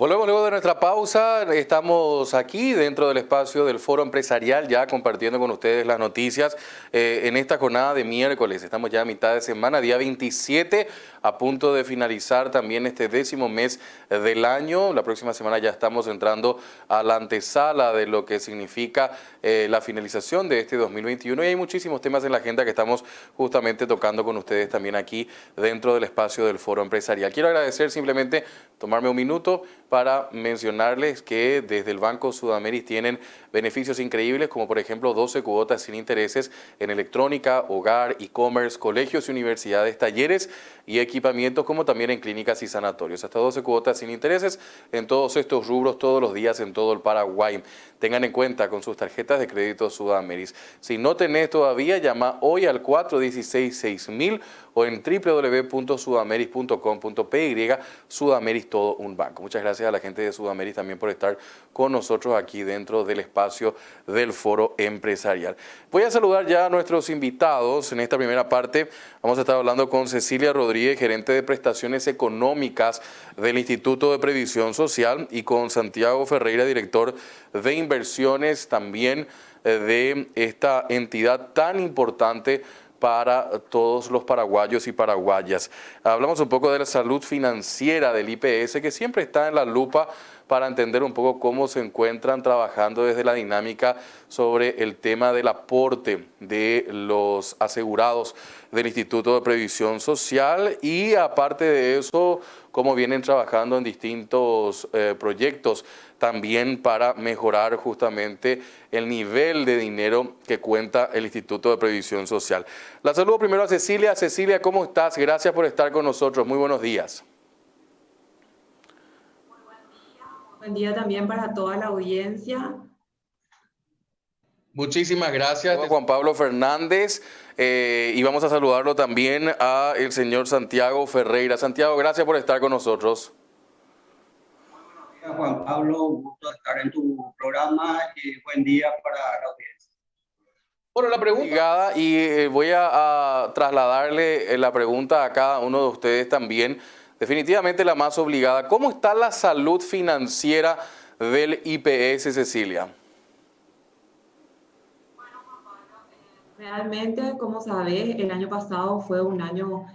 Volvemos luego de nuestra pausa. Estamos aquí dentro del espacio del Foro Empresarial, ya compartiendo con ustedes las noticias en esta jornada de miércoles. Estamos ya a mitad de semana, día 27, a punto de finalizar también este 10º mes del año. La próxima semana ya estamos entrando a la antesala de lo que significa la finalización de este 2021. Y hay muchísimos temas en la agenda que estamos justamente tocando con ustedes también aquí dentro del espacio del Foro Empresarial. Quiero agradecer simplemente, tomarme un minuto para mencionarles que desde el Banco Sudameris tienen beneficios increíbles, como por ejemplo 12 cuotas sin intereses en electrónica, hogar, e-commerce, colegios y universidades, talleres y equipamientos, como también en clínicas y sanatorios. Hasta 12 cuotas sin intereses en todos estos rubros, todos los días en todo el Paraguay. Tengan en cuenta con sus tarjetas de crédito Sudameris. Si no tenés todavía, llama hoy al 416-6000 o en www.sudameris.com.py, Sudameris, todo un banco. Muchas gracias a la gente de Sudameris también por estar con nosotros aquí dentro del espacio del Foro Empresarial. Voy a saludar ya a nuestros invitados. En esta primera parte vamos a estar hablando con Cecilia Rodríguez, gerente de prestaciones económicas del Instituto de Previsión Social, y con Santiago Ferreira, director de inversiones también de esta entidad tan importante para todos los paraguayos y paraguayas. Hablamos un poco de la salud financiera del IPS, que siempre está en la lupa para entender un poco cómo se encuentran trabajando desde la dinámica sobre el tema del aporte de los asegurados del Instituto de Previsión Social, y aparte de eso, cómo vienen trabajando en distintos proyectos también para mejorar justamente el nivel de dinero que cuenta el Instituto de Previsión Social. La saludo primero a Cecilia. Cecilia, ¿cómo estás? Gracias por estar con nosotros. Muy buenos días. Buen día también para toda la audiencia. Muchísimas gracias, Juan Pablo Fernández, y vamos a saludarlo también a el señor Santiago Ferreira. Santiago, gracias por estar con nosotros. Juan Pablo, un gusto estar en tu programa y buen día para la audiencia. Bueno, la pregunta, y voy a trasladarle la pregunta a cada uno de ustedes también, definitivamente la más obligada. ¿Cómo está la salud financiera del IPS, Cecilia? Realmente, como sabes, el año pasado fue un año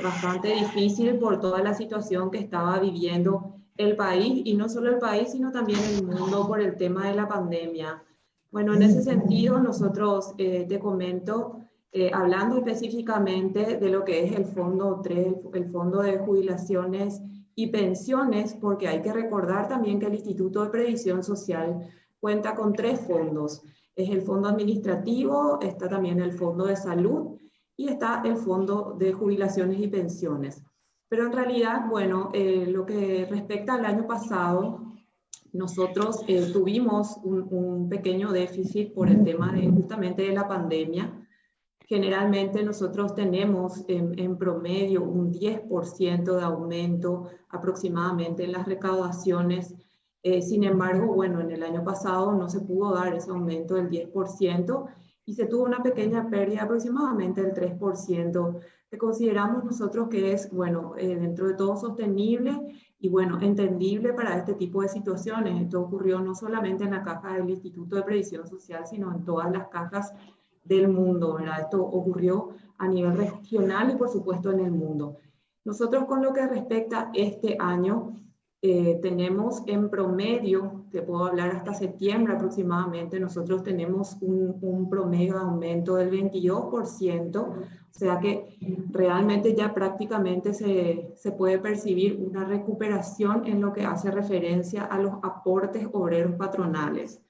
bastante difícil por toda la situación que estaba viviendo el país, y no solo el país, sino también el mundo por el tema de la pandemia. Bueno, en ese sentido, nosotros te comento, hablando específicamente de lo que es el Fondo 3, el Fondo de Jubilaciones y Pensiones, porque hay que recordar también que el Instituto de Previsión Social cuenta con 3 fondos. Es el fondo administrativo, está también el fondo de salud y está el fondo de jubilaciones y pensiones. Pero en realidad, bueno, lo que respecta al año pasado, nosotros tuvimos un pequeño déficit por el tema justamente de la pandemia. Generalmente nosotros tenemos en promedio un 10% de aumento aproximadamente en las recaudaciones. Sin embargo, bueno, en el año pasado no se pudo dar ese aumento del 10% y se tuvo una pequeña pérdida aproximadamente del 3%, que consideramos nosotros que es, bueno, dentro de todo sostenible y, bueno, entendible para este tipo de situaciones. Esto ocurrió no solamente en la caja del Instituto de Previsión Social, sino en todas las cajas del mundo, ¿verdad? Esto ocurrió a nivel regional y, por supuesto, en el mundo. Nosotros, con lo que respecta a este año, tenemos en promedio, te puedo hablar hasta septiembre aproximadamente, nosotros tenemos un promedio de aumento del 22%, o sea que realmente ya prácticamente se puede percibir una recuperación en lo que hace referencia a los aportes obreros patronales.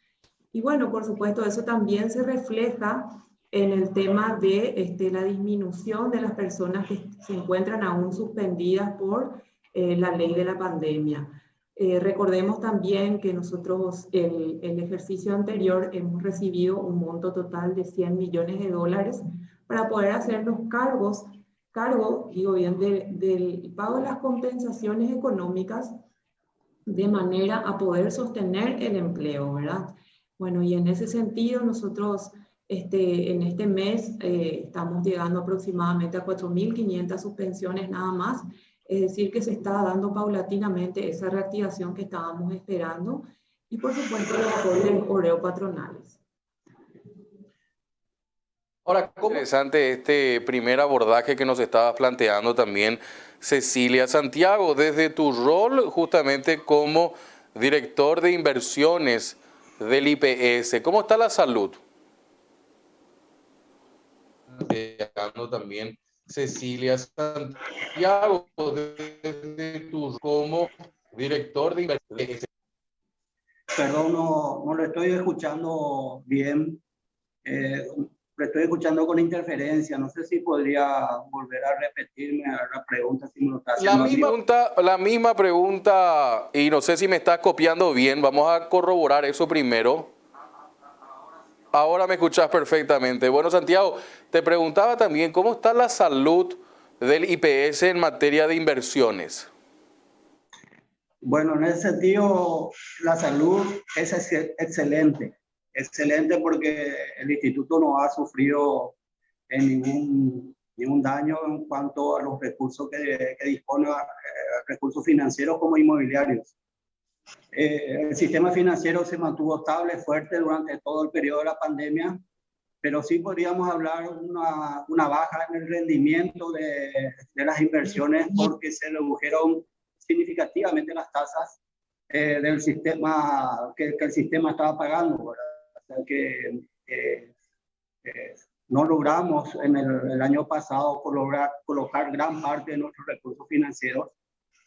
Y bueno, por supuesto, eso también se refleja en el tema de la disminución de las personas que se encuentran aún suspendidas por la ley de la pandemia. Recordemos también que nosotros el ejercicio anterior hemos recibido un monto total de $100 millones para poder hacer los cargo, digo bien, del pago de las compensaciones económicas de manera a poder sostener el empleo, ¿verdad? Bueno, y en ese sentido nosotros en este mes estamos llegando aproximadamente a 4.500 suspensiones nada más. Es decir, que se está dando paulatinamente esa reactivación que estábamos esperando y por supuesto los aportes obrero patronales. Ahora, ¿cómo interesante este primer abordaje que nos estabas planteando también, Cecilia Santiago, desde tu rol justamente como director de inversiones del IPS? ¿Cómo está la salud? También Cecilia Santiago, desde tu rol como director de inversiones. Perdón, no lo estoy escuchando bien. Lo estoy escuchando con interferencia. No sé si podría volver a repetirme la pregunta si me lo está haciendo. La misma pregunta, y no sé si me estás copiando bien. Vamos a corroborar eso primero. Ahora me escuchas perfectamente. Bueno, Santiago, te preguntaba también, ¿cómo está la salud del IPS en materia de inversiones? Bueno, en ese sentido, la salud es excelente. Excelente porque el instituto no ha sufrido ningún daño en cuanto a los recursos que dispone, recursos financieros como inmobiliarios. El sistema financiero se mantuvo estable, fuerte durante todo el periodo de la pandemia, pero sí podríamos hablar una baja en el rendimiento de las inversiones porque se redujeron significativamente las tasas del sistema que el sistema estaba pagando, ¿verdad? O sea que no logramos en el año pasado colocar gran parte de nuestros recursos financieros,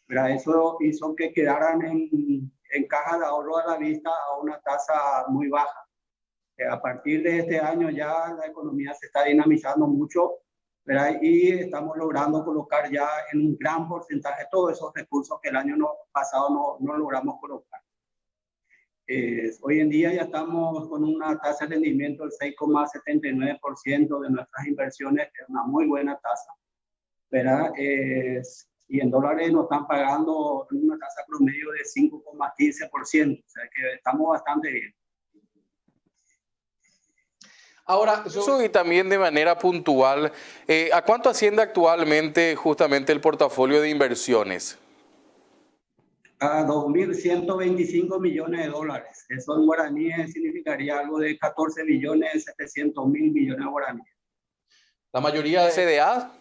¿verdad? Eso hizo que quedaran en caja de ahorro a la vista a una tasa muy baja. A partir de este año ya la economía se está dinamizando mucho, ¿verdad? Y estamos logrando colocar ya en un gran porcentaje todos esos recursos que el año pasado no logramos colocar. Hoy en día ya estamos con una tasa de rendimiento del 6,79% de nuestras inversiones, que es una muy buena tasa, ¿verdad? Y en dólares nos están pagando una tasa promedio de 5,15%, o sea que estamos bastante bien. Ahora, eso y también de manera puntual, ¿a cuánto asciende actualmente justamente el portafolio de inversiones? A 2.125 millones de dólares. Eso en guaraníes significaría algo de 14.700.000 millones de guaraníes. ¿La mayoría de CDA?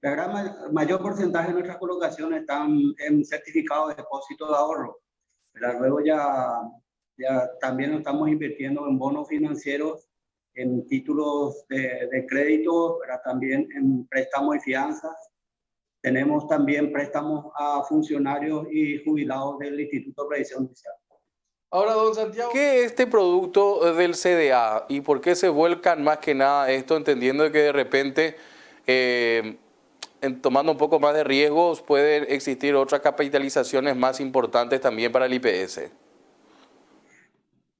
La gran mayor porcentaje de nuestras colocaciones están en certificados de depósito de ahorro. Pero luego ya también estamos invirtiendo en bonos financieros, en títulos de crédito, pero también en préstamos y fianzas. Tenemos también préstamos a funcionarios y jubilados del Instituto de Previsión Social. Ahora, don Santiago, ¿por qué este producto del CDA y por qué se vuelcan más que nada esto, entendiendo que de repente, tomando un poco más de riesgos, pueden existir otras capitalizaciones más importantes también para el IPS?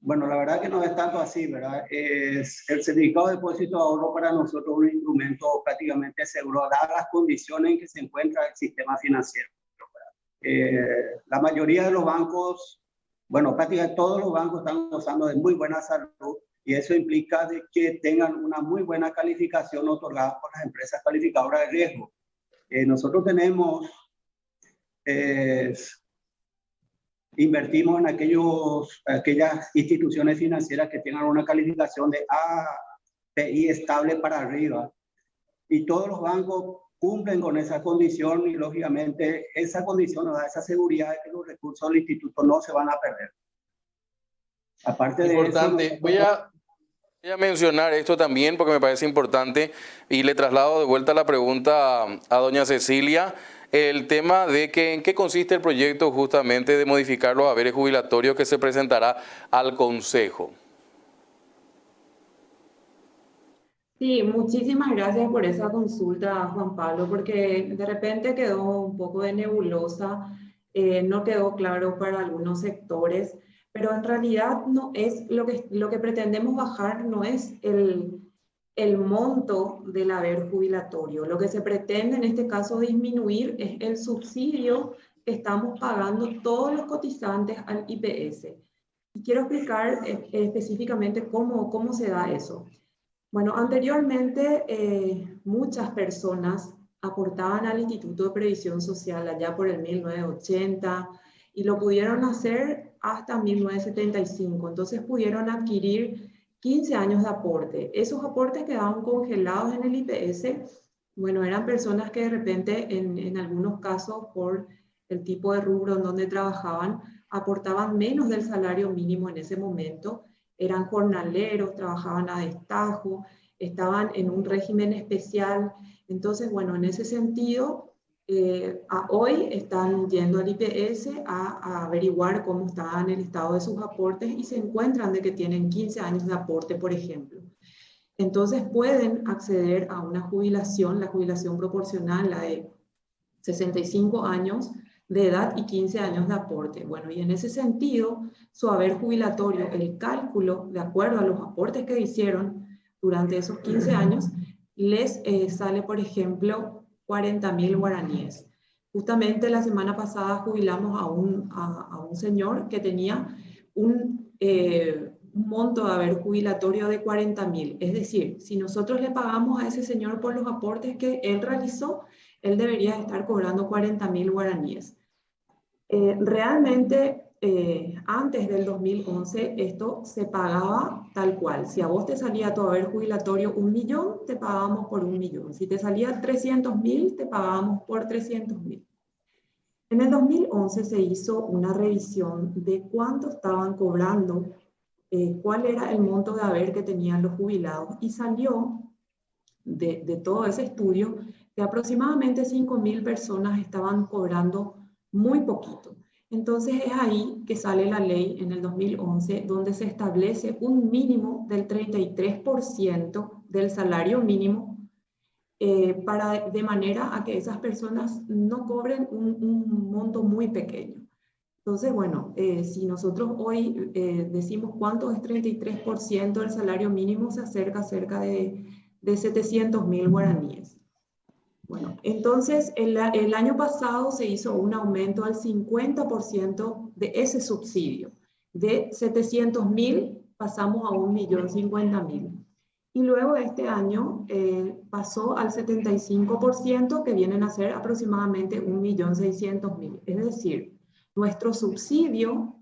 Bueno, la verdad que no es tanto así, ¿verdad? El certificado de depósito de ahorro para nosotros es un instrumento prácticamente seguro, dadas las condiciones en que se encuentra el sistema financiero. La mayoría de los bancos, bueno, prácticamente todos los bancos están gozando de muy buena salud y eso implica de que tengan una muy buena calificación otorgada por las empresas calificadoras de riesgo. Nosotros invertimos en aquellas instituciones financieras que tengan una calificación de API estable para arriba. Y todos los bancos cumplen con esa condición y, lógicamente, esa condición nos da esa seguridad de que los recursos del instituto no se van a perder. Aparte de importante, eso... Voy a mencionar esto también porque me parece importante y le traslado de vuelta la pregunta a doña Cecilia. El tema de que en qué consiste el proyecto justamente de modificar los haberes jubilatorios que se presentará al Consejo. Sí, muchísimas gracias por esa consulta, Juan Pablo, porque de repente quedó un poco de nebulosa, no quedó claro para algunos sectores, pero en realidad no es lo que pretendemos bajar, no es el monto del haber jubilatorio. Lo que se pretende en este caso disminuir es el subsidio que estamos pagando todos los cotizantes al IPS. Y quiero explicar específicamente cómo se da eso. Bueno, anteriormente muchas personas aportaban al Instituto de Previsión Social allá por el 1980 y lo pudieron hacer hasta 1975. Entonces pudieron adquirir 15 años de aporte. Esos aportes quedaban congelados en el IPS. Bueno, eran personas que de repente, en algunos casos, por el tipo de rubro en donde trabajaban, aportaban menos del salario mínimo en ese momento, eran jornaleros, trabajaban a destajo, estaban en un régimen especial. Entonces, bueno, en ese sentido, hoy están yendo al IPS a averiguar cómo está en el estado de sus aportes y se encuentran de que tienen 15 años de aporte, por ejemplo. Entonces pueden acceder a una jubilación, la jubilación proporcional, la de 65 años de edad y 15 años de aporte. Bueno, y en ese sentido, su haber jubilatorio, el cálculo, de acuerdo a los aportes que hicieron durante esos 15 años, les sale, por ejemplo, 40.000 guaraníes. Justamente la semana pasada jubilamos a un señor que tenía un monto de haber jubilatorio de 40.000. Es decir, si nosotros le pagamos a ese señor por los aportes que él realizó, él debería estar cobrando 40.000 guaraníes. Realmente, antes del 2011, esto se pagaba tal cual. Si a vos te salía tu haber jubilatorio 1 millón, te pagábamos por 1 millón. Si te salía 300.000, te pagábamos por 300.000. En el 2011 se hizo una revisión de cuánto estaban cobrando, cuál era el monto de haber que tenían los jubilados, y salió de todo ese estudio que aproximadamente 5.000 personas estaban cobrando muy poquito. Entonces es ahí que sale la ley en el 2011, donde se establece un mínimo del 33% del salario mínimo, de manera a que esas personas no cobren un monto muy pequeño. Entonces, bueno, si nosotros hoy decimos cuánto es 33% del salario mínimo, se acerca cerca de 700.000 guaraníes. Bueno, entonces el año pasado se hizo un aumento al 50% de ese subsidio. De 700.000 pasamos a 1.050.000. Y luego este año pasó al 75%, que vienen a ser aproximadamente 1.600.000. Es decir, nuestro subsidio,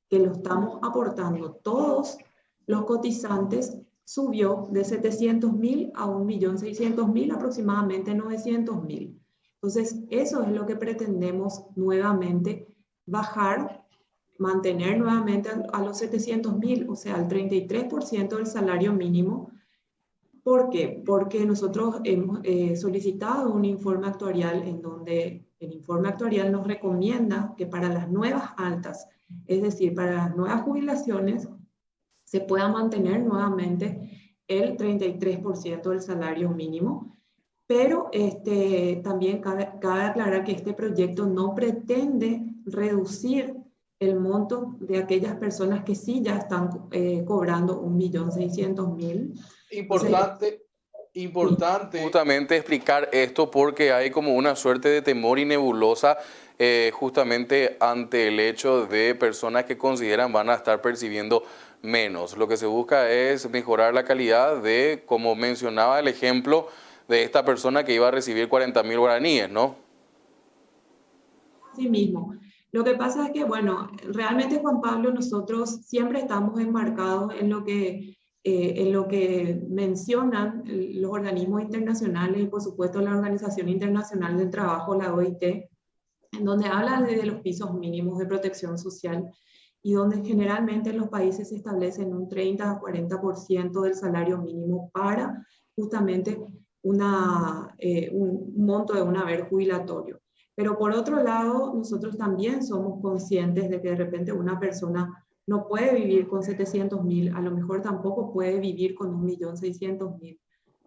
que lo estamos aportando todos los cotizantes, subió de 700.000 a 1.600.000, aproximadamente 900.000. Entonces, eso es lo que pretendemos nuevamente bajar, mantener nuevamente a los 700.000, o sea, al 33% del salario mínimo. ¿Por qué? Porque nosotros hemos solicitado un informe actuarial en donde el informe actuarial nos recomienda que para las nuevas altas, es decir, para las nuevas jubilaciones, se pueda mantener nuevamente el 33% del salario mínimo, pero también cabe aclarar que este proyecto no pretende reducir el monto de aquellas personas que sí ya están cobrando 1.600.000. Importante justamente explicar esto, porque hay como una suerte de temor y nebulosa justamente ante el hecho de personas que consideran van a estar percibiendo menos. Lo que se busca es mejorar la calidad de, como mencionaba el ejemplo de esta persona que iba a recibir 40.000 guaraníes, ¿no? Sí mismo. Lo que pasa es que, bueno, realmente, Juan Pablo, nosotros siempre estamos enmarcados en lo que mencionan los organismos internacionales y, por supuesto, la Organización Internacional del Trabajo, la OIT, en donde habla de los pisos mínimos de protección social y donde generalmente en los países se establecen un 30 a 40% del salario mínimo para justamente un monto de un haber jubilatorio. Pero por otro lado, nosotros también somos conscientes de que de repente una persona no puede vivir con 700.000, a lo mejor tampoco puede vivir con 1.600.000,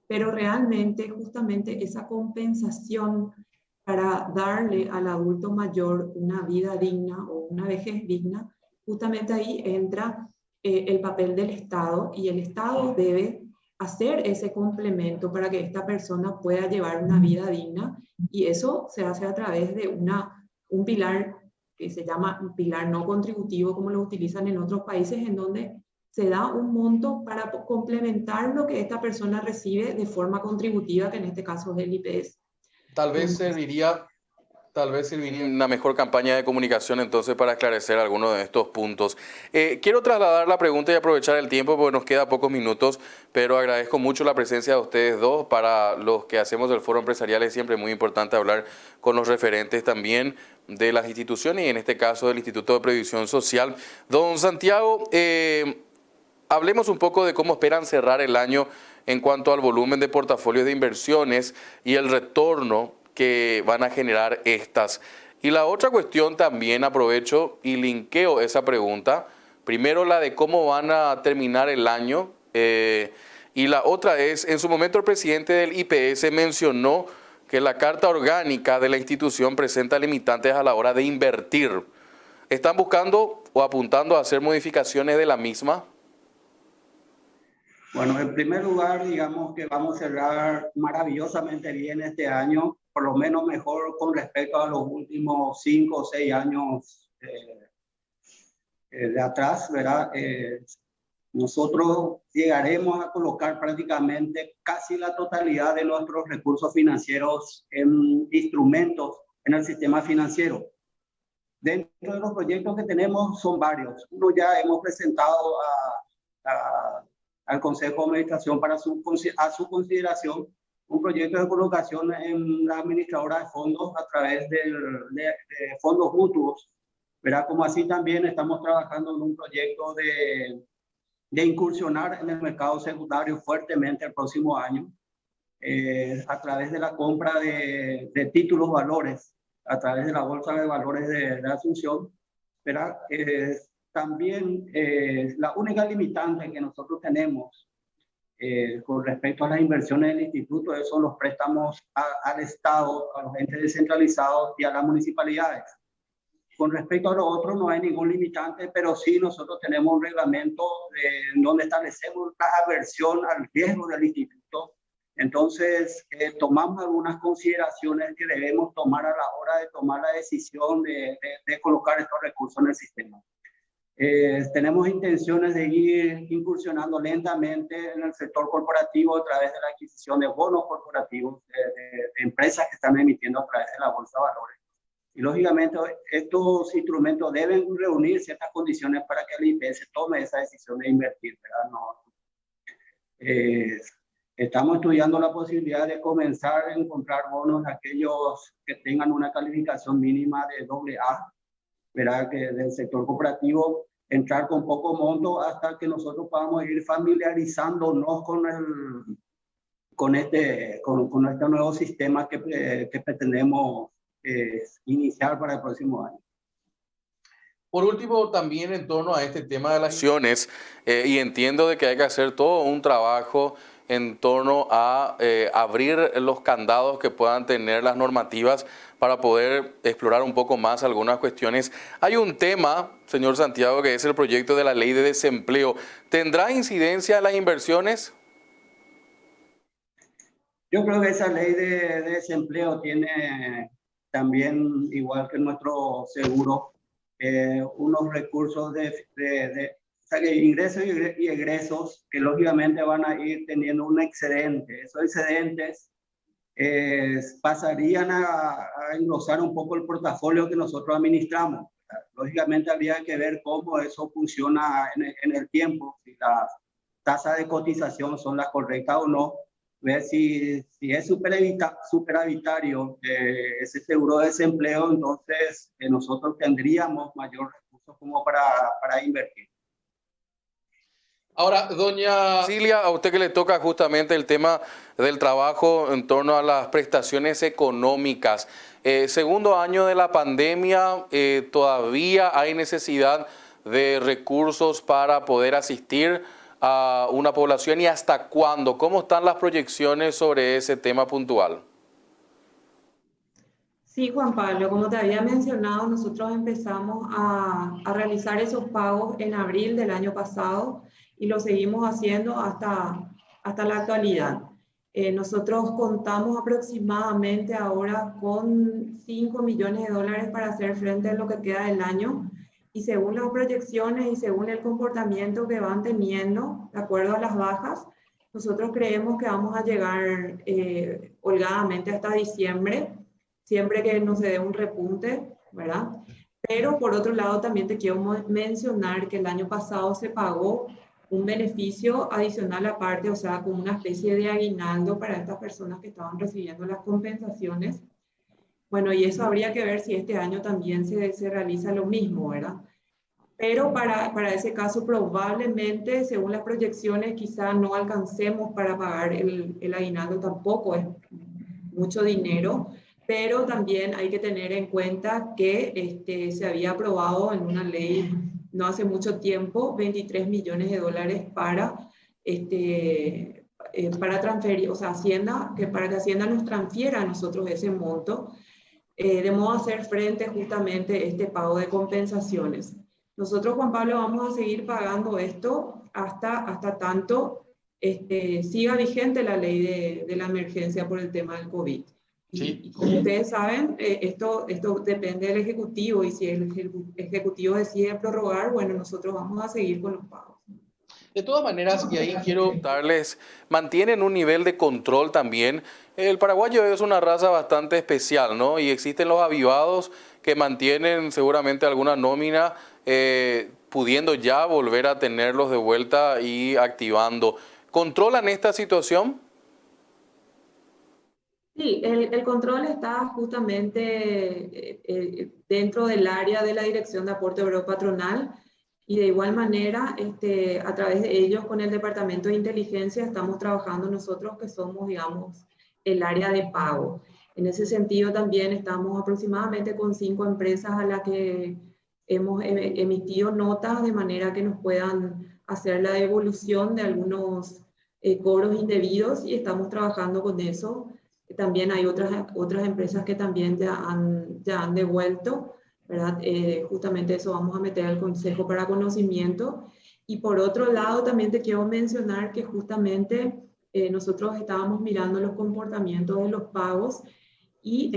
pero realmente justamente esa compensación para darle al adulto mayor una vida digna o una vejez digna, justamente ahí entra el papel del Estado, y el Estado debe hacer ese complemento para que esta persona pueda llevar una vida digna, y eso se hace a través de un pilar que se llama un pilar no contributivo, como lo utilizan en otros países, en donde se da un monto para complementar lo que esta persona recibe de forma contributiva, que en este caso es el IPS. Tal vez serviría una mejor campaña de comunicación entonces para esclarecer algunos de estos puntos. Quiero trasladar la pregunta y aprovechar el tiempo porque nos queda pocos minutos, pero agradezco mucho la presencia de ustedes dos. Para los que hacemos el foro empresarial es siempre muy importante hablar con los referentes también de las instituciones y en este caso del Instituto de Previsión Social. Don Santiago, hablemos un poco de cómo esperan cerrar el año en cuanto al volumen de portafolios de inversiones y el retorno que van a generar estas. Y la otra cuestión también aprovecho y linkeo esa pregunta. Primero la de cómo van a terminar el año y la otra es, en su momento el presidente del IPS mencionó que la carta orgánica de la institución presenta limitantes a la hora de invertir. ¿Están buscando o apuntando a hacer modificaciones de la misma? Bueno, en primer lugar, digamos que vamos a cerrar maravillosamente bien este año, por lo menos mejor con respecto a los últimos 5 o 6 años de atrás, ¿verdad? Nosotros llegaremos a colocar prácticamente casi la totalidad de nuestros recursos financieros en instrumentos en el sistema financiero. Dentro de los proyectos que tenemos son varios. Uno ya hemos presentado al Consejo de Administración a su consideración un proyecto de colocación en la administradora de fondos a través de fondos mutuos, ¿verdad? Como así también estamos trabajando en un proyecto de incursionar en el mercado secundario fuertemente el próximo año a través de la compra de títulos valores, a través de la Bolsa de Valores de Asunción, ¿verdad? También la única limitante que nosotros tenemos con respecto a las inversiones del instituto son los préstamos al Estado, a los entes descentralizados y a las municipalidades. Con respecto a lo otro no hay ningún limitante, pero sí nosotros tenemos un reglamento donde establecemos la aversión al riesgo del instituto. Entonces tomamos algunas consideraciones que debemos tomar a la hora de tomar la decisión de colocar estos recursos en el sistema. Tenemos intenciones de ir incursionando lentamente en el sector corporativo a través de la adquisición de bonos corporativos de empresas que están emitiendo a través de la Bolsa de Valores. Y lógicamente estos instrumentos deben reunir ciertas condiciones para que el IPS tome esa decisión de invertir, ¿verdad? Estamos estudiando la posibilidad de comenzar a encontrar bonos de aquellos que tengan una calificación mínima de AA, ¿verdad? Que del sector cooperativo, entrar con poco monto hasta que nosotros podamos ir familiarizándonos con este nuevo sistema que pretendemos iniciar para el próximo año. Por último, también en torno a este tema de las acciones, y entiendo de que hay que hacer todo un trabajo en torno a abrir los candados que puedan tener las normativas para poder explorar un poco más algunas cuestiones. Hay un tema, señor Santiago, que es el proyecto de la ley de desempleo. ¿Tendrá incidencia en las inversiones? Yo creo que esa ley de desempleo tiene también, igual que nuestro seguro, unos recursos o sea, que ingresos y egresos que lógicamente van a ir teniendo un excedente. Esos excedentes pasarían a engrosar un poco el portafolio que nosotros administramos. Lógicamente habría que ver cómo eso funciona en el tiempo, si las tasas de cotización son las correctas o no, ver si es superavitario ese seguro de desempleo, entonces nosotros tendríamos mayor recursos como para invertir. Ahora, doña Cilia, a usted que le toca justamente el tema del trabajo en torno a las prestaciones económicas. Segundo año de la pandemia, todavía hay necesidad de recursos para poder asistir a una población y hasta cuándo. ¿Cómo están las proyecciones sobre ese tema puntual? Sí, Juan Pablo, como te había mencionado, nosotros empezamos a realizar esos pagos en abril del año pasado y lo seguimos haciendo hasta la actualidad. Nosotros contamos aproximadamente ahora con 5 millones de dólares para hacer frente a lo que queda del año y según las proyecciones y según el comportamiento que van teniendo, de acuerdo a las bajas, nosotros creemos que vamos a llegar holgadamente hasta diciembre, siempre que no se dé un repunte, ¿verdad? Pero por otro lado también te quiero mencionar que el año pasado se pagó un beneficio adicional aparte, o sea, como una especie de aguinaldo para estas personas que estaban recibiendo las compensaciones. Bueno, y eso habría que ver si este año también se realiza lo mismo, ¿verdad? Pero para ese caso probablemente, según las proyecciones, quizá no alcancemos para pagar el aguinaldo, tampoco es mucho dinero, pero también hay que tener en cuenta que se había aprobado en una ley no hace mucho tiempo 23 millones de dólares para transferir, o sea, Hacienda, para que Hacienda nos transfiera a nosotros ese monto, de modo a hacer frente justamente a este pago de compensaciones. Nosotros, Juan Pablo, vamos a seguir pagando esto hasta tanto siga vigente la ley de la emergencia por el tema del COVID. Sí. Y como ustedes saben, esto depende del Ejecutivo, y si el Ejecutivo decide prorrogar, bueno, nosotros vamos a seguir con los pagos. De todas maneras, y ahí quiero darles, mantienen un nivel de control también. El paraguayo es una raza bastante especial, ¿no? Y existen los avivados que mantienen seguramente alguna nómina, pudiendo ya volver a tenerlos de vuelta y activando. ¿Controlan esta situación? Sí, el control está justamente dentro del área de la Dirección de Aporte Obrero Patronal, y de igual manera, a través de ellos, con el Departamento de Inteligencia, estamos trabajando nosotros, que somos, digamos, el área de pago. En ese sentido, también estamos aproximadamente con 5 empresas a las que hemos emitido notas de manera que nos puedan hacer la devolución de algunos cobros indebidos, y estamos trabajando con eso. También hay otras empresas que también ya han devuelto, ¿verdad? Justamente eso vamos a meter al Consejo para conocimiento. Y por otro lado, también te quiero mencionar que justamente nosotros estábamos mirando los comportamientos de los pagos, y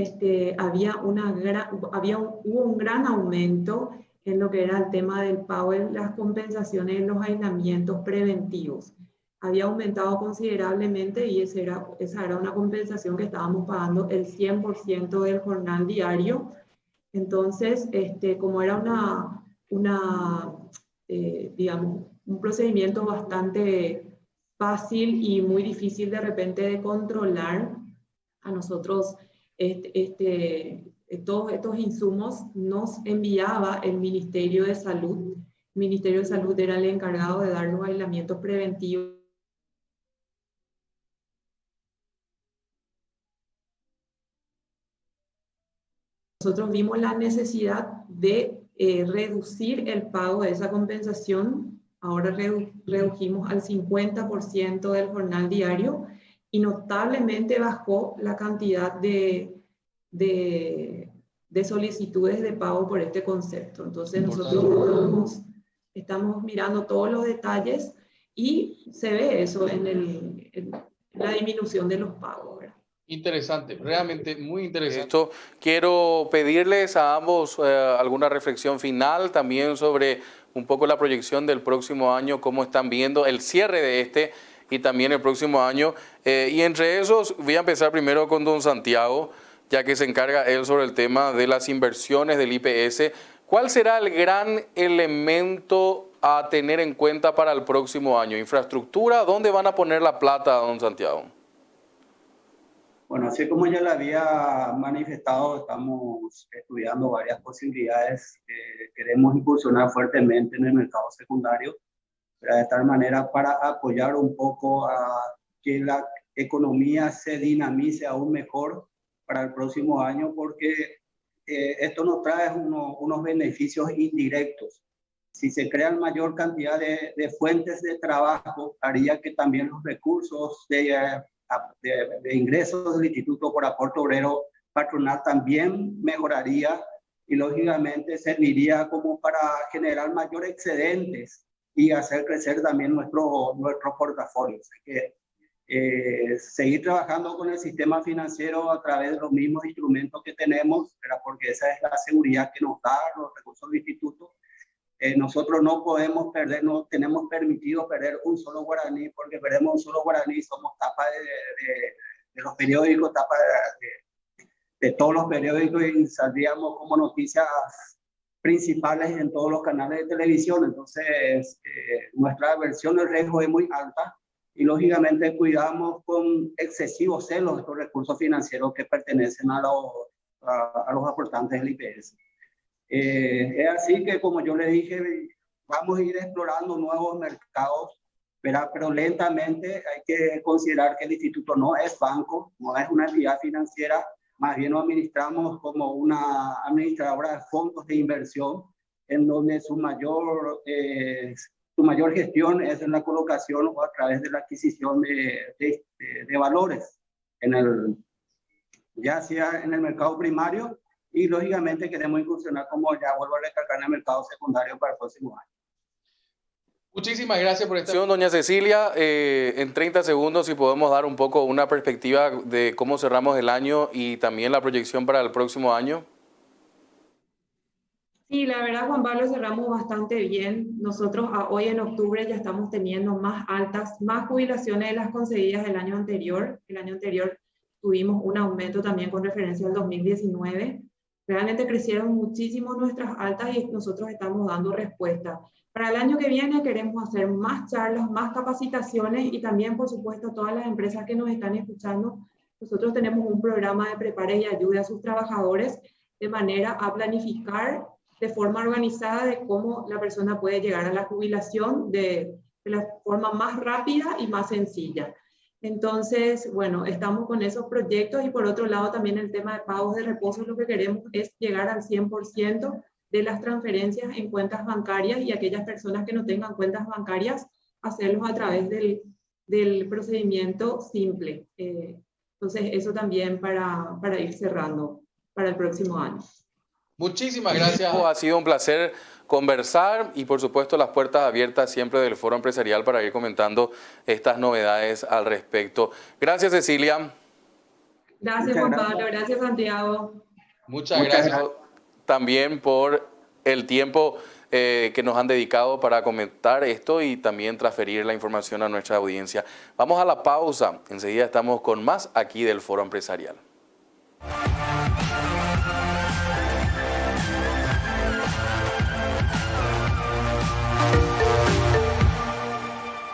hubo un gran aumento en lo que era el tema del pago de las compensaciones en los aislamientos preventivos. Había aumentado considerablemente, y esa era una compensación que estábamos pagando el 100% del jornal diario. Entonces, como era digamos, un procedimiento bastante fácil y muy difícil de repente de controlar, a nosotros todos estos insumos nos enviaba el Ministerio de Salud. El Ministerio de Salud era el encargado de dar los aislamientos preventivos. Nosotros vimos la necesidad de reducir el pago de esa compensación. Ahora redujimos al 50% del jornal diario, y notablemente bajó la cantidad de solicitudes de pago por este concepto. Entonces nosotros estamos mirando todos los detalles, y se ve eso en la disminución de los pagos, ¿verdad? Interesante, realmente muy interesante. Esto, quiero pedirles a ambos alguna reflexión final también sobre un poco la proyección del próximo año, cómo están viendo el cierre de este y también el próximo año. Y entre esos, voy a empezar primero con don Santiago, ya que se encarga él sobre el tema de las inversiones del IPS. ¿Cuál será el gran elemento a tener en cuenta para el próximo año? ¿Infraestructura? ¿Dónde van a poner la plata, don Santiago? Bueno, así como ya lo había manifestado, estamos estudiando varias posibilidades. Queremos incursionar fuertemente en el mercado secundario, pero de tal manera para apoyar un poco a que la economía se dinamice aún mejor para el próximo año, porque esto nos trae unos beneficios indirectos. Si se crean mayor cantidad de fuentes de trabajo, haría que también los recursos de ingresos del Instituto por Aporte Obrero Patronal también mejoraría, y lógicamente serviría como para generar mayores excedentes y hacer crecer también nuestro portafolio. Así que seguir trabajando con el sistema financiero a través de los mismos instrumentos que tenemos, porque esa es la seguridad que nos da los recursos del instituto, nosotros no podemos perder, no tenemos permitido perder un solo guaraní, porque perdemos un solo guaraní, somos tapa de los periódicos, tapa de todos los periódicos y saldríamos como noticias principales en todos los canales de televisión. Entonces, nuestra aversión al riesgo es muy alta y lógicamente cuidamos con excesivos celos estos recursos financieros que pertenecen a los aportantes del IPS. Es así que, como yo le dije, vamos a ir explorando nuevos mercados, pero lentamente. Hay que considerar que el instituto no es banco, no es una entidad financiera, más bien lo administramos como una administradora de fondos de inversión, en donde su mayor gestión es en la colocación o a través de la adquisición de valores, ya sea en el mercado primario, y lógicamente queremos incursionar, como ya vuelvo a recalcar, en el mercado secundario para el próximo año. Muchísimas gracias por esta sesión, doña Cecilia. En 30 segundos, si podemos dar un poco una perspectiva de cómo cerramos el año y también la proyección para el próximo año. Sí, la verdad, Juan Pablo, cerramos bastante bien. Nosotros hoy en octubre ya estamos teniendo más jubilaciones de las concedidas del año anterior. El año anterior tuvimos un aumento también con referencia al 2019. Realmente crecieron muchísimo nuestras altas y nosotros estamos dando respuesta. Para el año que viene queremos hacer más charlas, más capacitaciones y también, por supuesto, todas las empresas que nos están escuchando. Nosotros tenemos un programa de prepare y ayude a sus trabajadores de manera a planificar de forma organizada de cómo la persona puede llegar a la jubilación de la forma más rápida y más sencilla. Entonces, bueno, estamos con esos proyectos y por otro lado también el tema de pagos de reposo. Lo que queremos es llegar al 100% de las transferencias en cuentas bancarias y aquellas personas que no tengan cuentas bancarias, hacerlos a través del procedimiento simple. Entonces, eso también para ir cerrando para el próximo año. Muchísimas gracias. Ha sido un placer conversar y por supuesto las puertas abiertas siempre del Foro Empresarial para ir comentando estas novedades al respecto. Gracias, Cecilia. Gracias, Juan Pablo. Gracias, Santiago. Muchas gracias también por el tiempo que nos han dedicado para comentar esto y también transferir la información a nuestra audiencia. Vamos a la pausa. Enseguida estamos con más aquí del Foro Empresarial.